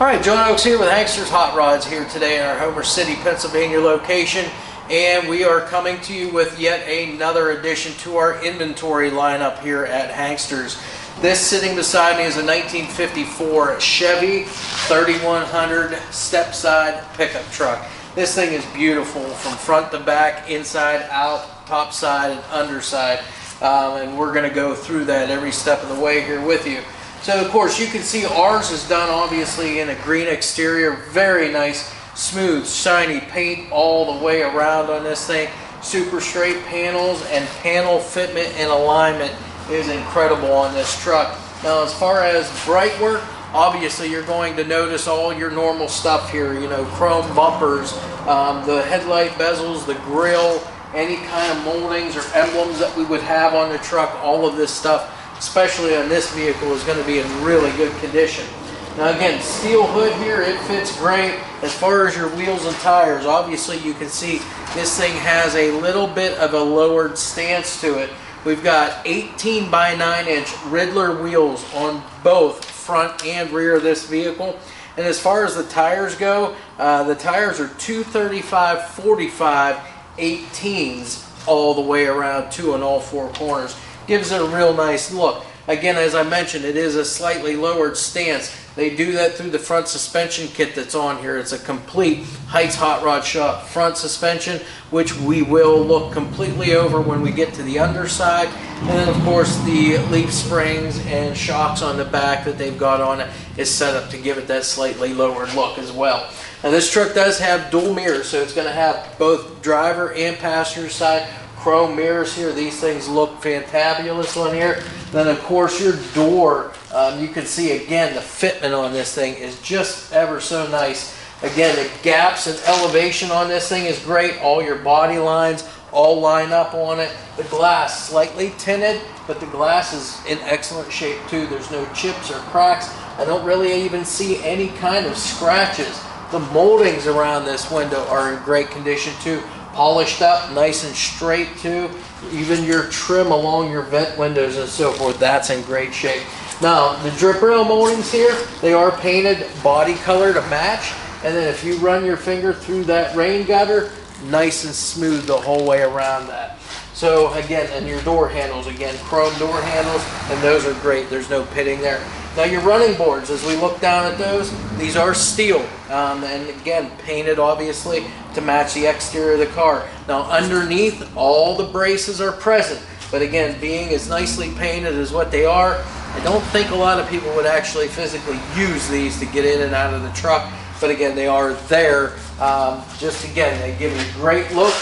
Alright, John Oaks here with Hankster's Hot Rods here today in our Homer City, Pennsylvania location, and we are coming to you with yet another addition to our inventory lineup here at Hankster's. This sitting beside me is a 1954 Chevy 3100 Stepside pickup truck. This thing is beautiful from front to back, inside, out, top side, and underside, and we're going to go through that every step of the way here with you. So of course you can see ours is done obviously in a green exterior, very nice, smooth, shiny paint all the way around on this thing. Super straight panels, and panel fitment and alignment is incredible on this truck. Now as far as bright work, obviously you're going to notice all your normal stuff here, you know, chrome bumpers, the headlight bezels, the grille, any kind of moldings or emblems that we would have on the truck, all of this stuff, especially on this vehicle, is going to be in really good condition. Now again, steel hood here, it fits great. As far as your wheels and tires, obviously you can see this thing has a little bit of a lowered stance to it. We've got 18 by 9 inch Ridler wheels on both front and rear of this vehicle. And as far as the tires go, the tires are 235/45 18s all the way around, two on all four corners. Gives it a real nice look. Again, as I mentioned, it is a slightly lowered stance. They do that through the front suspension kit that's on here. It's a complete Heidts Hot Rod Shop front suspension, which we will look completely over when we get to the underside. And then of course the leaf springs and shocks on the back that they've got on it is set up to give it that slightly lowered look as well. Now this truck does have dual mirrors, so it's going to have both driver and passenger side chrome mirrors here. These things look fantabulous on here. Then of course your door, you can see again the fitment on this thing is just ever so nice. Again, the gaps and elevation on this thing is great. All your body lines all line up on it. The glass slightly tinted, but the glass is in excellent shape too. There's no chips or cracks. I don't really even see any kind of scratches. The moldings around this window are in great condition too. Polished up, nice and straight too. Even your trim along your vent windows and so forth, that's in great shape. Now, the drip rail moldings here, they are painted body color to match. And then if you run your finger through that rain gutter, nice and smooth the whole way around that. So again, and your door handles, again, chrome door handles, and those are great. There's no pitting there. Now your running boards, as we look down at those, these are steel, and again, painted obviously to match the exterior of the car. Now underneath, all the braces are present, but again, being as nicely painted as what they are, I don't think a lot of people would actually physically use these to get in and out of the truck, but again, they are there. Just again, they give it a great look,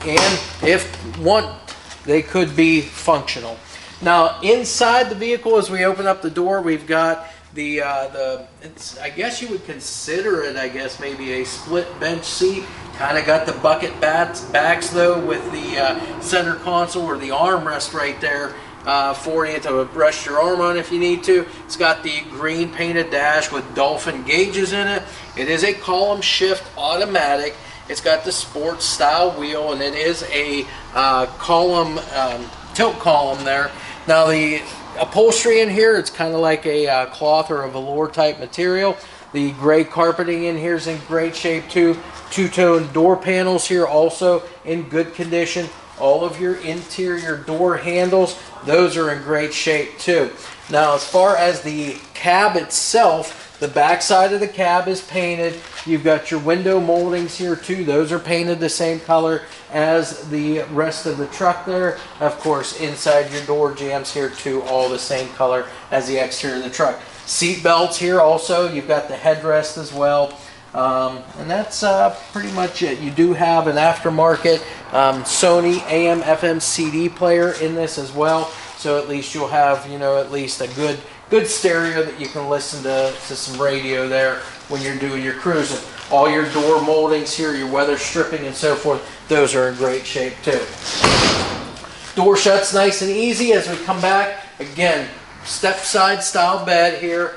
and if want, they could be functional. Now inside the vehicle, as we open up the door, we've got it's, I guess you would consider it, I guess maybe a split bench seat. Kind of got the bucket backs though, with the center console or the armrest right there for you to rest your arm on if you need to. It's got the green painted dash with Dolphin gauges in it. It is a column shift automatic. It's got the sports style wheel, and it is a tilt column there. Now the upholstery in here, it's kind of like a cloth or a velour type material. The gray carpeting in here is in great shape too. Two-tone door panels here also in good condition. All of your interior door handles, those are in great shape too. Now as far as the cab itself, the back side of the cab is painted. You've got your window moldings here too. Those are painted the same color as the rest of the truck there. Of course, inside your door jambs here too, all the same color as the exterior of the truck. Seat belts here also. You've got the headrest as well. And that's pretty much it. You do have an aftermarket Sony AM FM CD player in this as well. So at least you'll have, you know, at least a good stereo that you can listen to some radio there when you're doing your cruising. All your door moldings here, your weather stripping and so forth, those are in great shape too. Door shuts nice and easy as we come back. Again, Stepside style bed here.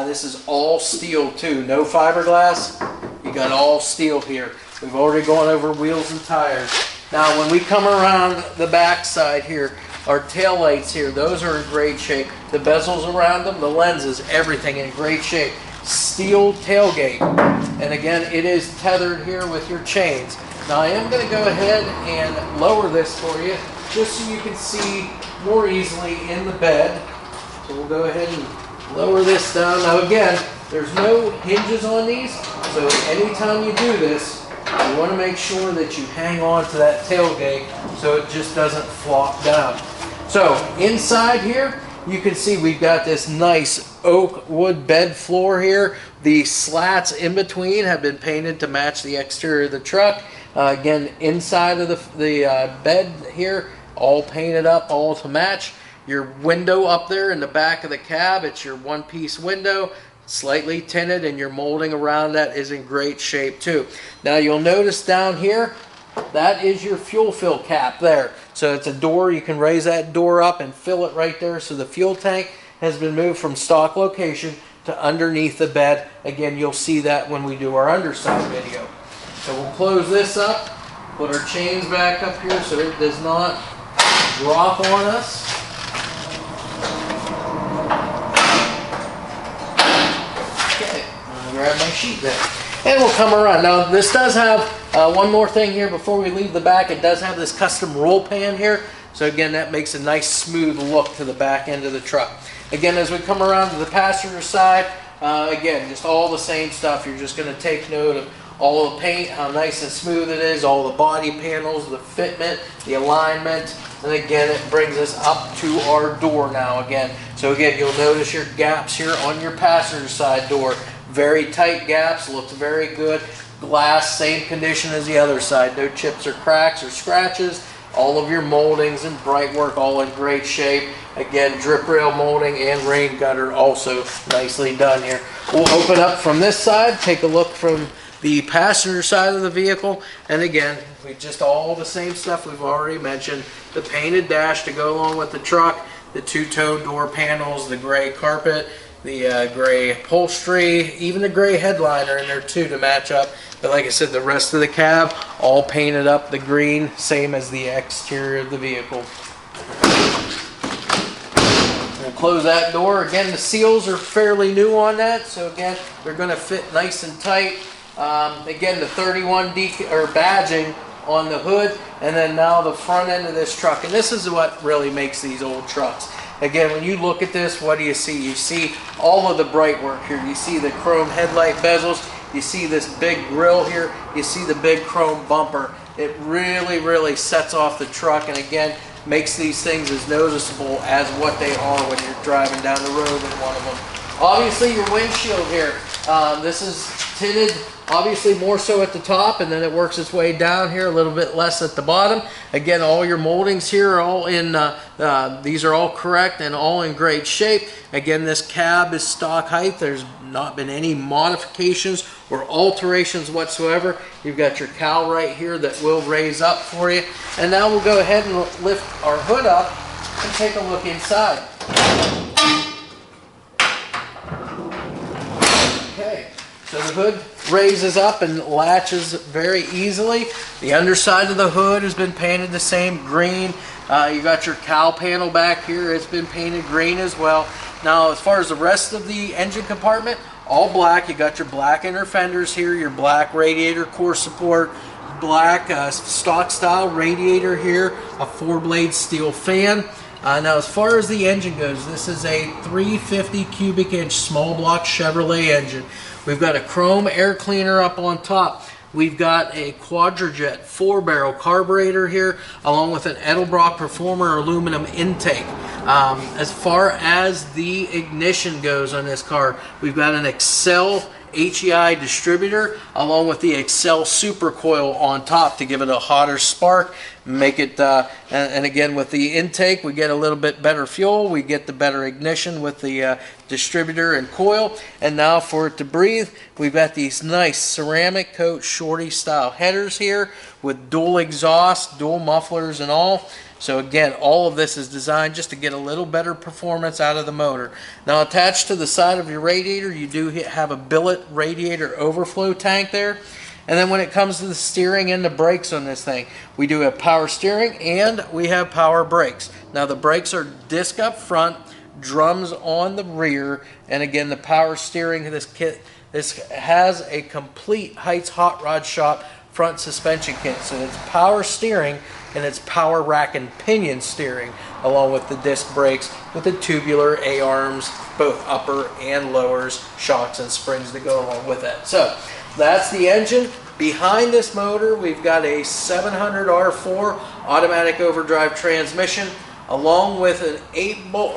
This is all steel too, no fiberglass. You got all steel here. We've already gone over wheels and tires. Now when we come around the back side here, our tail lights here, those are in great shape. The bezels around them, the lenses, everything in great shape. steel tailgate. And again, it is tethered here with your chains. Now I am going to go ahead and lower this for you, just so you can see more easily in the bed. So we'll go ahead and lower this down. Now again, there's no hinges on these, so anytime you do this, you want to make sure that you hang on to that tailgate so it just doesn't flop down. So inside here, you can see we've got this nice oak wood bed floor here. The slats in between have been painted to match the exterior of the truck. Again, inside of the bed here, all painted up, all to match. Your window up there in the back of the cab, it's your one-piece window, slightly tinted, and your molding around that is in great shape too. Now you'll notice down here, that is your fuel fill cap there. So it's a door, you can raise that door up and fill it right there. So the fuel tank has been moved from stock location to underneath the bed. Again, you'll see that when we do our underside video. So we'll close this up, put our chains back up here so it does not drop on us. Okay, I'll grab my sheet there. And we'll come around. Now this does have one more thing here before we leave the back. It does have this custom roll pan here. So again, that makes a nice smooth look to the back end of the truck. Again, as we come around to the passenger side, again, just all the same stuff. You're just going to take note of all the paint, how nice and smooth it is, all the body panels, the fitment, the alignment. And again, it brings us up to our door now again. So again, you'll notice your gaps here on your passenger side door. Very tight gaps, looks very good. Glass, same condition as the other side. No chips or cracks or scratches. All of your moldings and bright work all in great shape. Again, drip rail molding and rain gutter also nicely done here. We'll open up from this side, take a look from the passenger side of the vehicle, and again, we just all the same stuff we've already mentioned. The painted dash to go along with the truck, the two-tone door panels, the gray carpet, the gray upholstery, even the gray headliner in there too to match up. But like I said, the rest of the cab all painted up the green, same as the exterior of the vehicle. We'll close that door. Again, the seals are fairly new on that, so again, they're going to fit nice and tight. Again, the 31 badging on the hood, and then now the front end of this truck. And this is what really makes these old trucks. Again, when you look at this, what do you see? You see all of the bright work here. You see the chrome headlight bezels. You see this big grille here. You see the big chrome bumper. It really, really sets off the truck, and again, makes these things as noticeable as what they are when you're driving down the road in one of them. Obviously, your windshield here. This is tinted, obviously more so at the top, and then it works its way down here a little bit less at the bottom. Again, all your moldings here are all in, these are all correct and all in great shape. Again, this cab is stock height. There's not been any modifications or alterations whatsoever. You've got your cowl right here that will raise up for you. And now we'll go ahead and lift our hood up and take a look inside. Okay, so the hood raises up and latches very easily. The underside of the hood has been painted the same green. You got your cowl panel back here. It's been painted green as well. Now, as far as the rest of the engine compartment, all black. You got your black inner fenders here, your black radiator core support, black stock style radiator here, a 4-blade steel fan. Now, as far as the engine goes, this is a 350 cubic inch small block Chevrolet engine. We've got a chrome air cleaner up on top. We've got a Quadrajet 4-barrel carburetor here, along with an Edelbrock Performer aluminum intake. As far as the ignition goes on this car, we've got an Accel HEI distributor along with the Accel super coil on top to give it a hotter spark, make it and again with the intake we get a little bit better fuel, we get the better ignition with the distributor and coil. And now for it to breathe, we've got these nice ceramic coat Shorty style headers here with dual exhaust, dual mufflers and all. So again, all of this is designed just to get a little better performance out of the motor. Now, attached to the side of your radiator, you do have a billet radiator overflow tank there. And then when it comes to the steering and the brakes on this thing, we do have power steering and we have power brakes. Now, the brakes are disc up front, drums on the rear, and again the power steering of this kit. This has a complete Heidts Hot Rod Shop front suspension kit, so it's power steering and it's power rack and pinion steering, along with the disc brakes with the tubular A-arms, both upper and lowers, shocks and springs to go along with it. So that's the engine. Behind this motor, we've got a 700R4 automatic overdrive transmission, along with an 10-bolt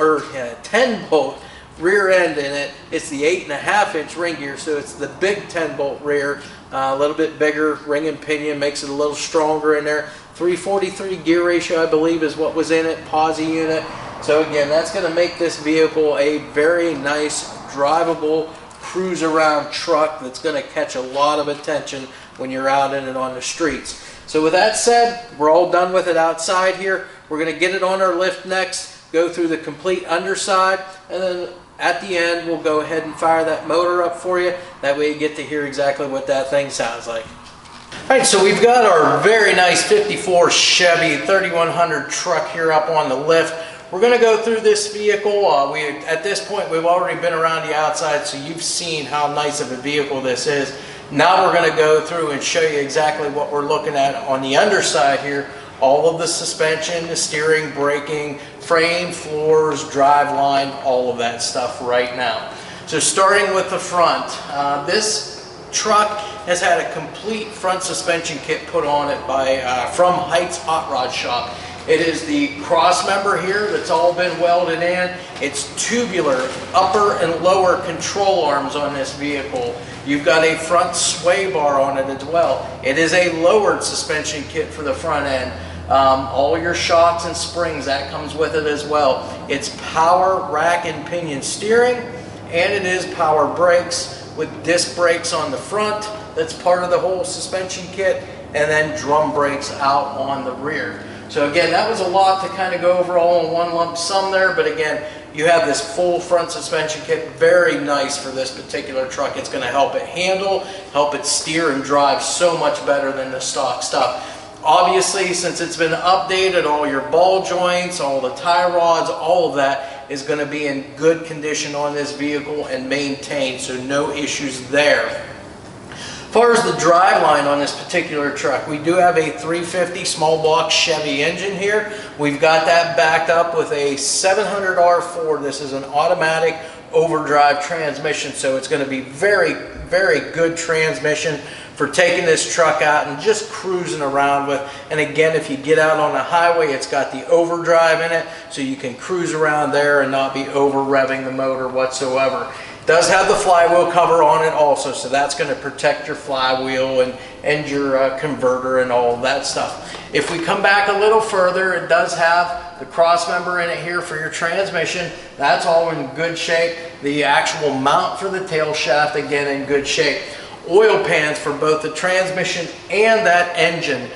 rear end in it. It's the 8.5-inch ring gear, so it's the big 10-bolt rear, a little bit bigger ring and pinion, makes it a little stronger in there. 343 gear ratio, I believe, is what was in it, POSI unit. So again, that's going to make this vehicle a very nice, drivable, cruise around truck that's going to catch a lot of attention when you're out in it on the streets. So with that said, we're all done with it outside here. We're going to get it on our lift next, go through the complete underside, and then at the end we'll go ahead and fire that motor up for you. That way you get to hear exactly what that thing sounds like. Alright, so we've got our very nice 54 Chevy 3100 truck here up on the lift. We're going to go through this vehicle. At this point, we've already been around the outside, so you've seen how nice of a vehicle this is. Now we're going to go through and show you exactly what we're looking at on the underside here. All of the suspension, the steering, braking, frame, floors, drive line, all of that stuff right now. So starting with the front, this truck has had a complete front suspension kit put on it from Heidts Hot Rod Shop. It is the cross member here that's all been welded in. It's tubular upper and lower control arms on this vehicle. You've got a front sway bar on it as well. It is a lowered suspension kit for the front end. All your shocks and springs, that comes with it as well. It's power rack and pinion steering, and it is power brakes with disc brakes on the front. That's part of the whole suspension kit, and then drum brakes out on the rear. So again, that was a lot to kind of go over all in one lump sum there, but again, you have this full front suspension kit, very nice for this particular truck. It's going to help it handle, help it steer and drive so much better than the stock stuff. Obviously, since it's been updated, all your ball joints, all the tie rods, all of that is going to be in good condition on this vehicle and maintained, so no issues there. As far as the drive line on this particular truck, we do have a 350 small block Chevy engine here. We've got that backed up with a 700R4. This is an automatic overdrive transmission, so it's going to be very, very good transmission for taking this truck out and just cruising around with. And again, if you get out on the highway, it's got the overdrive in it, so you can cruise around there and not be over revving the motor whatsoever. It does have the flywheel cover on it also, so that's going to protect your flywheel and your converter and all of that stuff. If we come back a little further, it does have the cross member in it here for your transmission. That's all in good shape. The actual mount for the tail shaft, again, in good shape. Oil pans for both the transmission and that engine,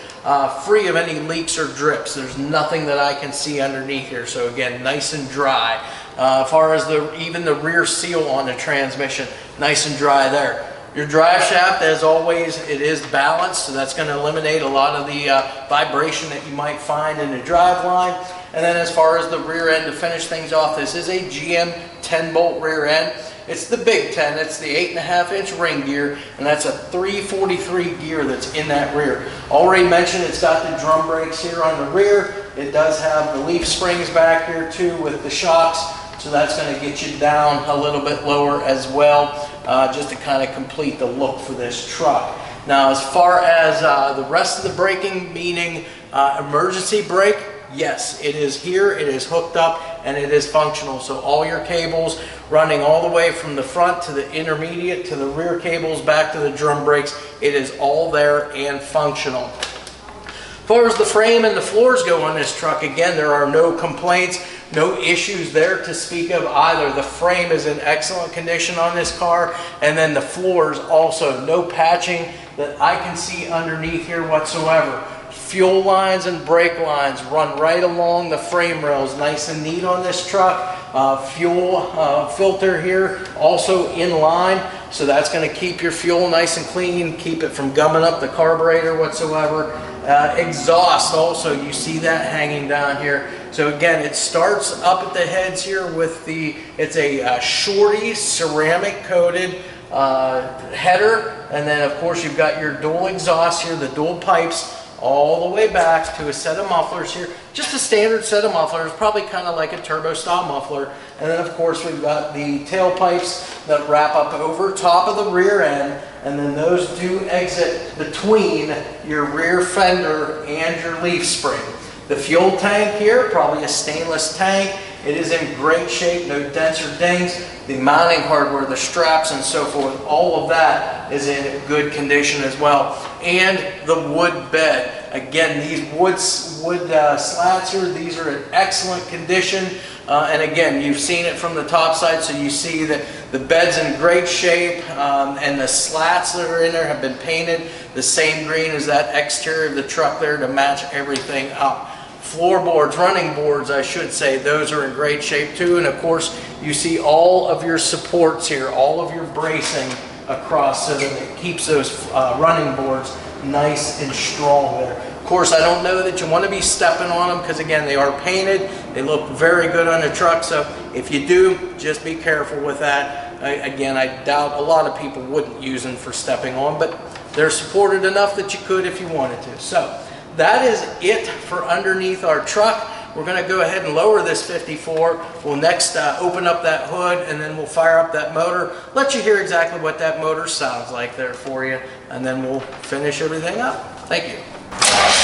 free of any leaks or drips. There's nothing that I can see underneath here, so again, nice and dry. As far as even the rear seal on the transmission, nice and dry there. Your drive shaft, as always, it is balanced, so that's going to eliminate a lot of the vibration that you might find in the drive line. And then as far as the rear end, to finish things off, this is a GM 10-bolt rear end. It's the big 10, it's the 8.5-inch ring gear, and that's a 343 gear that's in that rear. Already mentioned, it's got the drum brakes here on the rear. It does have the leaf springs back here too with the shocks, so that's going to get you down a little bit lower as well, just to kind of complete the look for this truck. Now, as far as the rest of the braking, meaning emergency brake, yes, it is here, it is hooked up, and it is functional. So all your cables running all the way from the front to the intermediate to the rear cables back to the drum brakes, it is all there and functional. As far as the frame and the floors go on this truck, again, there are no complaints, no issues there to speak of either. The frame is in excellent condition on this car, and then the floors also, no patching that I can see underneath here whatsoever. Fuel lines and brake lines run right along the frame rails, nice and neat on this truck. Fuel filter here also in line, so that's going to keep your fuel nice and clean, keep it from gumming up the carburetor whatsoever. Exhaust also, you see that hanging down here. So again, it starts up at the heads here with it's a Shorty ceramic coated header, and then of course you've got your dual exhaust here, the dual pipes all the way back to a set of mufflers here. Just a standard set of mufflers, probably kind of like a turbo style muffler. And then of course we've got the tailpipes that wrap up over top of the rear end, and then those do exit between your rear fender and your leaf spring. The fuel tank here, probably a stainless tank. It is in great shape, no dents or dings. The mounting hardware, the straps and so forth, all of that is in good condition as well. And the wood bed. Again, these wood slats here, these are in excellent condition. And again, you've seen it from the top side, so you see that the bed's in great shape, and the slats that are in there have been painted the same green as that exterior of the truck there to match everything up. Floorboards, running boards, I should say, those are in great shape too. And of course, you see all of your supports here, all of your bracing across, so that it keeps those running boards nice and strong there. Of course, I don't know that you want to be stepping on them because again, they are painted. They look very good on the truck. So if you do, just be careful with that. Again, I doubt a lot of people wouldn't use them for stepping on, but they're supported enough that you could if you wanted to. So that is it for underneath our truck. We're going to go ahead and lower this 54. We'll next open up that hood, and then we'll fire up that motor, let you hear exactly what that motor sounds like there for you, and then we'll finish everything up. Thank you.